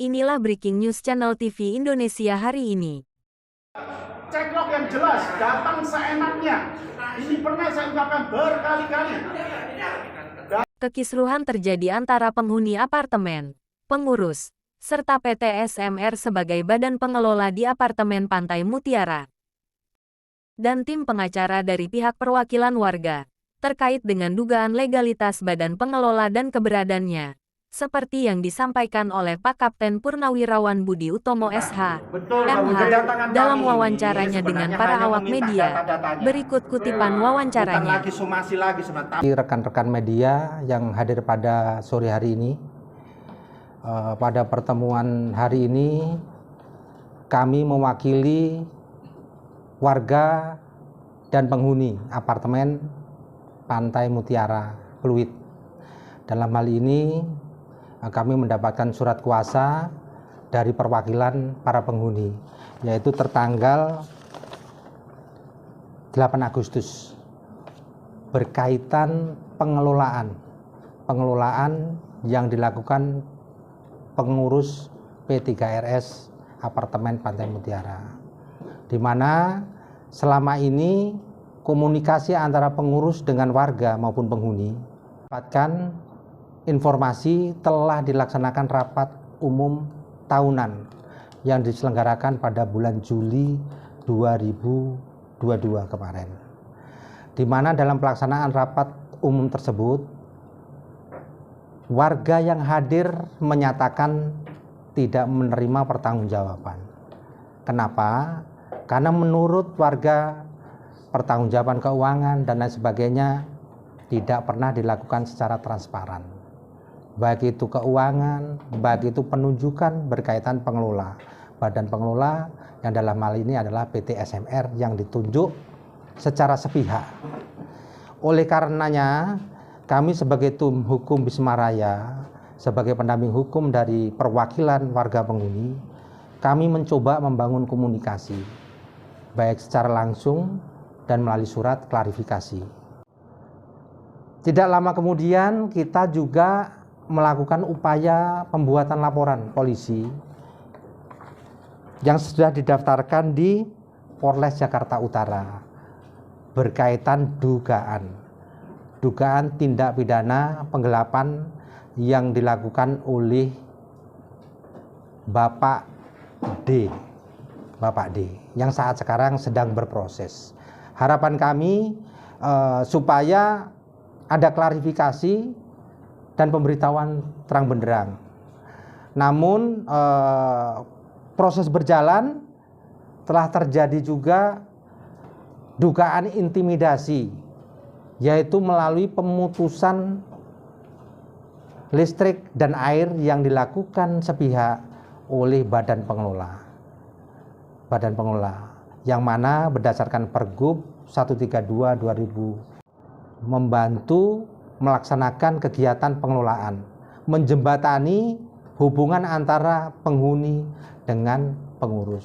Inilah breaking news Channel TV Indonesia hari ini. Ceklok yang jelas, datang seenaknya. Ini pernah saya ungkapkan berkali-kali. Kekisruhan terjadi antara penghuni apartemen, pengurus, serta PT SMR sebagai badan pengelola di apartemen Pantai Mutiara. Dan tim pengacara dari pihak perwakilan warga, terkait dengan dugaan legalitas badan pengelola dan keberadaannya. Seperti yang disampaikan oleh Pak Kapten Purnawirawan Budi Utomo SH, MH, dalam wawancaranya dengan para awak media. Berikut kutipan wawancaranya. Rekan-rekan media yang hadir pada sore hari ini, pada pertemuan hari ini kami mewakili warga dan penghuni apartemen Pantai Mutiara, Pluit. Dalam hal ini kami mendapatkan surat kuasa dari perwakilan para penghuni, yaitu tertanggal 8 Agustus berkaitan pengelolaan yang dilakukan pengurus P3RS apartemen Pantai Mutiara, di mana selama ini komunikasi antara pengurus dengan warga maupun penghuni dapatkan informasi telah dilaksanakan rapat umum tahunan yang diselenggarakan pada bulan Juli 2022 kemarin, di mana dalam pelaksanaan rapat umum tersebut warga yang hadir menyatakan tidak menerima pertanggungjawaban. Kenapa? Karena menurut warga pertanggungjawaban keuangan dan lain sebagainya tidak pernah dilakukan secara transparan. Baik itu keuangan, baik itu penunjukan berkaitan pengelola. Badan pengelola yang dalam hal ini adalah PT SMR yang ditunjuk secara sepihak. Oleh karenanya, kami sebagai tim hukum Bisma Raya, sebagai pendamping hukum dari perwakilan warga penghuni, kami mencoba membangun komunikasi, baik secara langsung dan melalui surat klarifikasi. Tidak lama kemudian kita juga melakukan upaya pembuatan laporan polisi yang sudah didaftarkan di Polres Jakarta Utara berkaitan dugaan tindak pidana penggelapan yang dilakukan oleh Bapak D yang saat sekarang sedang berproses. Harapan kami supaya ada klarifikasi dan pemberitahuan terang benderang. Namun proses berjalan, telah terjadi juga dugaan intimidasi, yaitu melalui pemutusan listrik dan air yang dilakukan sepihak oleh badan pengelola, yang mana berdasarkan Pergub 132/2000 membantu melaksanakan kegiatan pengelolaan, menjembatani hubungan antara penghuni dengan pengurus.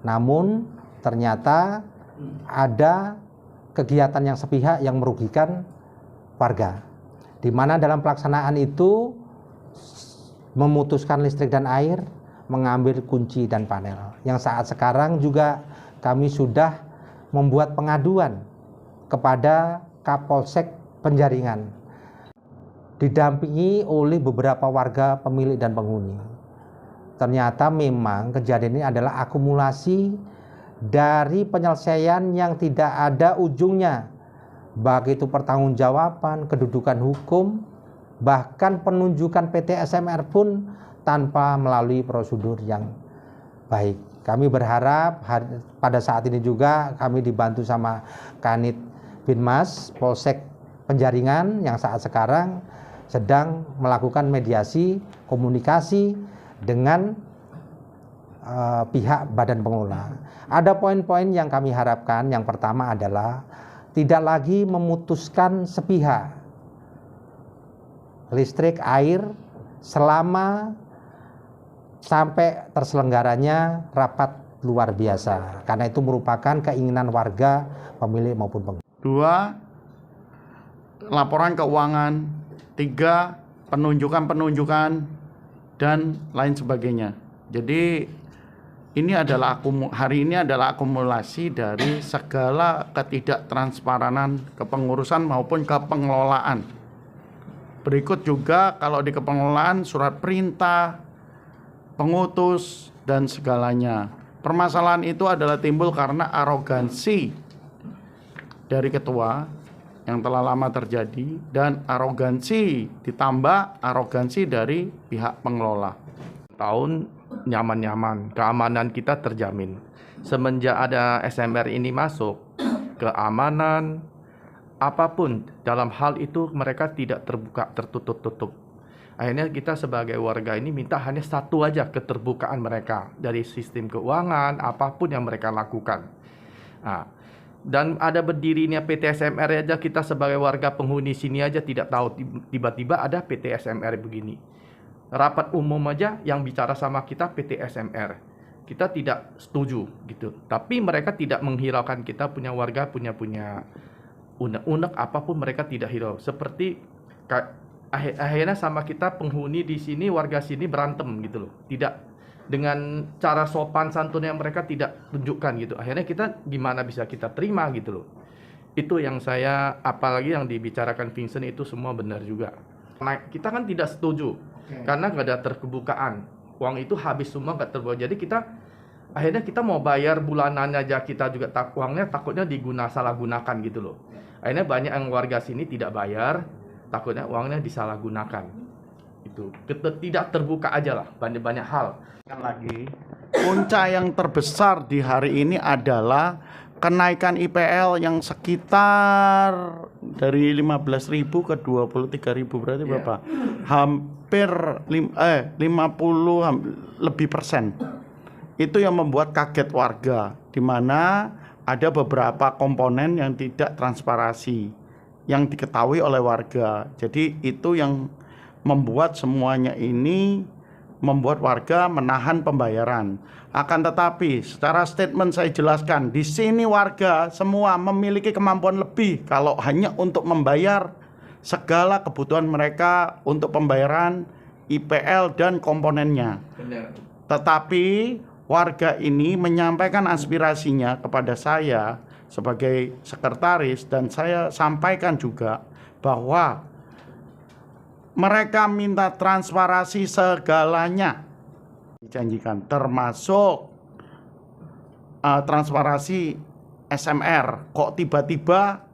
Namun ternyata ada kegiatan yang sepihak yang merugikan warga, di mana dalam pelaksanaan itu memutuskan listrik dan air, mengambil kunci dan panel. Yang saat sekarang juga kami sudah membuat pengaduan kepada Kapolsek Penjaringan, didampingi oleh beberapa warga pemilik dan penghuni. Ternyata memang kejadian ini adalah akumulasi dari penyelesaian yang tidak ada ujungnya, baik itu pertanggungjawaban, kedudukan hukum, bahkan penunjukan PT SMR pun tanpa melalui prosedur yang baik. Kami berharap pada saat ini juga kami dibantu sama Kanit Binmas Polsek Penjaringan yang saat sekarang sedang melakukan mediasi komunikasi dengan pihak badan pengelola. Ada poin-poin yang kami harapkan. Yang pertama adalah tidak lagi memutuskan sepihak listrik, air selama sampai terselenggaranya rapat luar biasa, karena itu merupakan keinginan warga pemilik maupun pengguna. 2. Laporan keuangan. 3. Penunjukan dan lain sebagainya. Jadi ini adalah hari ini adalah akumulasi dari segala ketidaktransparan kepengurusan maupun kepengelolaan. Berikut juga kalau di kepengelolaan surat perintah, pengutus, dan segalanya. Permasalahan itu adalah timbul karena arogansi dari ketua yang telah lama terjadi dan arogansi ditambah arogansi dari pihak pengelola. Tahun nyaman-nyaman, keamanan kita terjamin. Semenjak ada SMR ini masuk, keamanan apapun dalam hal itu mereka tidak terbuka, tertutup-tutup. Akhirnya kita sebagai warga ini minta hanya satu aja, keterbukaan mereka dari sistem keuangan, apapun yang mereka lakukan. Nah, dan ada berdirinya PT SMR aja, kita sebagai warga penghuni sini aja tidak tahu, tiba-tiba ada PT SMR begini. Rapat umum aja yang bicara sama kita PT SMR. Kita tidak setuju gitu. Tapi mereka tidak menghiraukan kita punya warga, punya unek-unek apapun mereka tidak hirau. Seperti akhirnya sama kita penghuni di sini, warga sini berantem gitu loh. Tidak dengan cara sopan santun yang mereka tidak tunjukkan gitu. Akhirnya kita gimana bisa kita terima gitu loh. Itu yang saya, apalagi yang dibicarakan Vincent itu semua benar juga. Nah, kita kan tidak setuju. Karena nggak ada terkebukaan, uang itu habis semua nggak terbawa. Jadi akhirnya kita mau bayar bulanannya aja kita juga uangnya takutnya salah gunakan gitu loh. Akhirnya banyak yang warga sini tidak bayar, takutnya uangnya disalahgunakan. Itu tidak terbuka aja lah, banyak hal. Lagi punca yang terbesar di hari ini adalah kenaikan IPL yang sekitar dari 15.000 ke 23.000, berarti berapa? Hampir 50 lebih persen. Itu yang membuat kaget warga, di mana ada beberapa komponen yang tidak transparansi yang diketahui oleh warga. Jadi itu yang membuat semuanya ini membuat warga menahan pembayaran. Akan tetapi secara statement saya jelaskan, di sini warga semua memiliki kemampuan lebih kalau hanya untuk membayar segala kebutuhan mereka untuk pembayaran IPL dan komponennya. Benar. Tetapi warga ini menyampaikan aspirasinya kepada saya sebagai sekretaris, dan saya sampaikan juga bahwa mereka minta transparansi segalanya dijanjikan, termasuk transparansi SMR. Kok tiba-tiba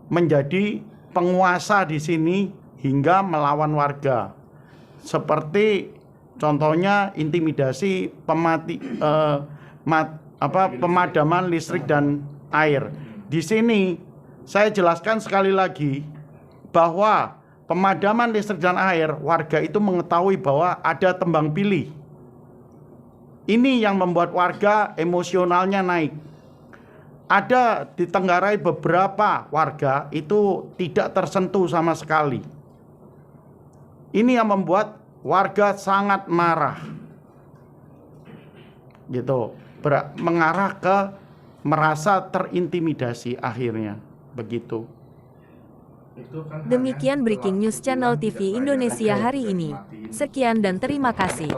menjadi penguasa di sini hingga melawan warga? Seperti contohnya intimidasi pemadaman listrik dan air. Di sini saya jelaskan sekali lagi bahwa pemadaman listrik dan air, warga itu mengetahui bahwa ada tembang pilih. Ini yang membuat warga emosionalnya naik. Ada di Tenggarai beberapa warga itu tidak tersentuh sama sekali. Ini yang membuat warga sangat marah. Gitu. Mengarah ke merasa terintimidasi akhirnya. Begitu. Demikian Breaking News Channel TV Indonesia hari ini. Sekian dan terima kasih.